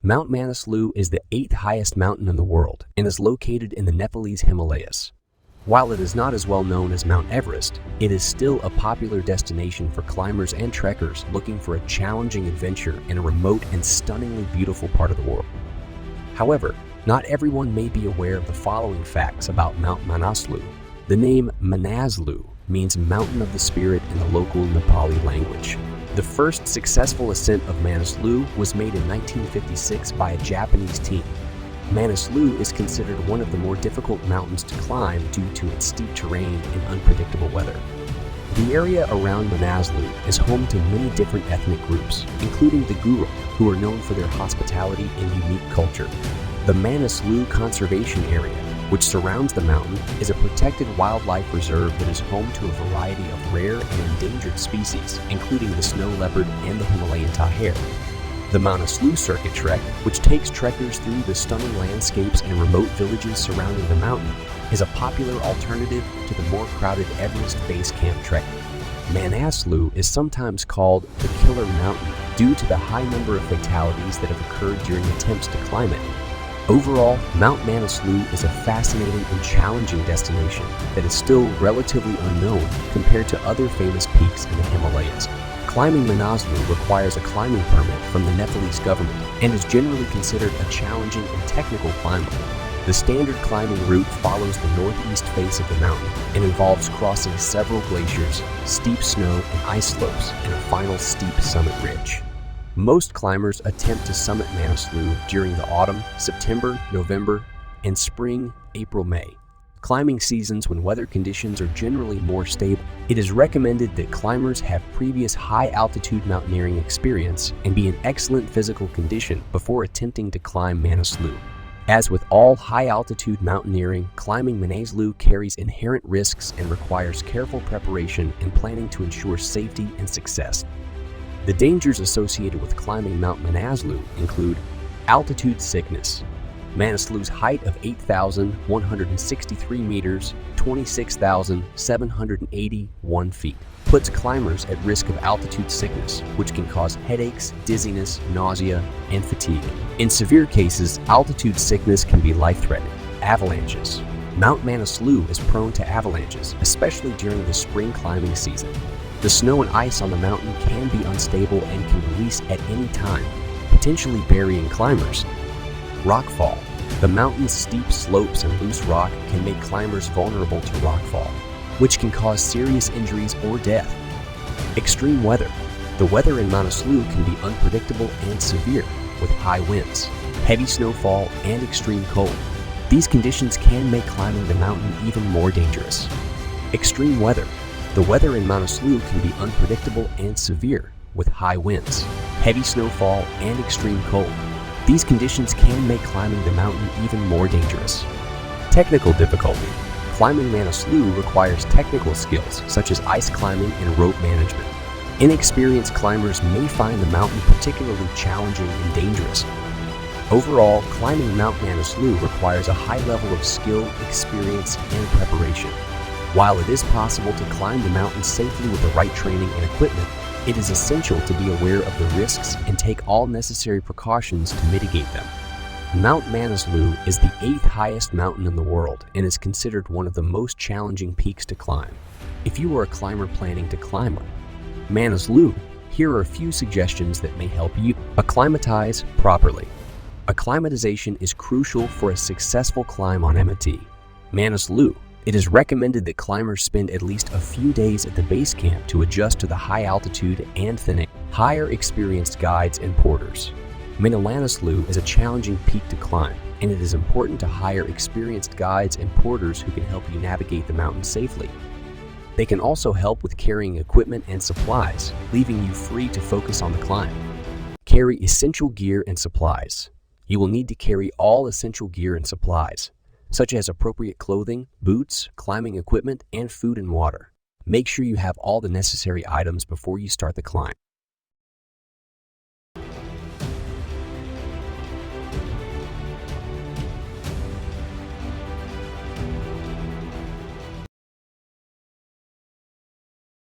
Mount Manaslu is the 8th highest mountain in the world and is located in the Nepalese Himalayas. While it is not as well known as Mount Everest, it is still a popular destination for climbers and trekkers looking for a challenging adventure in a remote and stunningly beautiful part of the world. However, not everyone may be aware of the following facts about Mount Manaslu. The name Manaslu means Mountain of the Spirit in the local Nepali language. The first successful ascent of Manaslu was made in 1956 by a Japanese team. Manaslu is considered one of the more difficult mountains to climb due to its steep terrain and unpredictable weather. The area around Manaslu is home to many different ethnic groups, including the Gurung, who are known for their hospitality and unique culture. The Manaslu Conservation Area, which surrounds the mountain, is a protected wildlife reserve that is home to a variety of rare and endangered species, including the snow leopard and the Himalayan tahir. The Manaslu Circuit Trek, which takes trekkers through the stunning landscapes and remote villages surrounding the mountain, is a popular alternative to the more crowded Everest Base Camp trek. Manaslu is sometimes called the Killer Mountain due to the high number of fatalities that have occurred during attempts to climb it. Overall, Mount Manaslu is a fascinating and challenging destination that is still relatively unknown compared to other famous peaks in the Himalayas. Climbing Manaslu requires a climbing permit from the Nepalese government and is generally considered a challenging and technical climb. The standard climbing route follows the northeast face of the mountain and involves crossing several glaciers, steep snow and ice slopes, and a final steep summit ridge. Most climbers attempt to summit Manaslu during the autumn, September, November, and spring, April, May. Climbing seasons when weather conditions are generally more stable. It is recommended that climbers have previous high-altitude mountaineering experience and be in excellent physical condition before attempting to climb Manaslu. As with all high-altitude mountaineering, climbing Manaslu carries inherent risks and requires careful preparation and planning to ensure safety and success. The dangers associated with climbing Mount Manaslu include altitude sickness. Manaslu's height of 8,163 meters, 26,781 feet, puts climbers at risk of altitude sickness, which can cause headaches, dizziness, nausea, and fatigue. In severe cases, altitude sickness can be life-threatening. Avalanches. Mount Manaslu is prone to avalanches, especially during the spring climbing season. The snow and ice on the mountain can be unstable and can release at any time, potentially burying climbers. Rockfall. The mountain's steep slopes and loose rock can make climbers vulnerable to rockfall, which can cause serious injuries or death. Extreme weather. The weather in Manaslu can be unpredictable and severe, with high winds, heavy snowfall, and extreme cold. These conditions can make climbing the mountain even more dangerous. Extreme weather. The weather in Manaslu can be unpredictable and severe, with high winds, heavy snowfall, and extreme cold. These conditions can make climbing the mountain even more dangerous. Technical difficulty. Climbing Manaslu requires technical skills such as ice climbing and rope management. Inexperienced climbers may find the mountain particularly challenging and dangerous. Overall, climbing Mount Manaslu requires a high level of skill, experience, and preparation. While it is possible to climb the mountain safely with the right training and equipment, it is essential to be aware of the risks and take all necessary precautions to mitigate them. Mount Manaslu is the 8th highest mountain in the world and is considered one of the most challenging peaks to climb. If you are a climber planning to climb Manaslu, here are a few suggestions that may help you acclimatize properly. Acclimatization is crucial for a successful climb on Manaslu. It is recommended that climbers spend at least a few days at the base camp to adjust to the high altitude and thinning. Hire experienced guides and porters. Manaslu is a challenging peak to climb, and it is important to hire experienced guides and porters who can help you navigate the mountain safely. They can also help with carrying equipment and supplies, leaving you free to focus on the climb. Carry essential gear and supplies. You will need to carry all essential gear and supplies, such as appropriate clothing, boots, climbing equipment, and food and water. Make sure you have all the necessary items before you start the climb.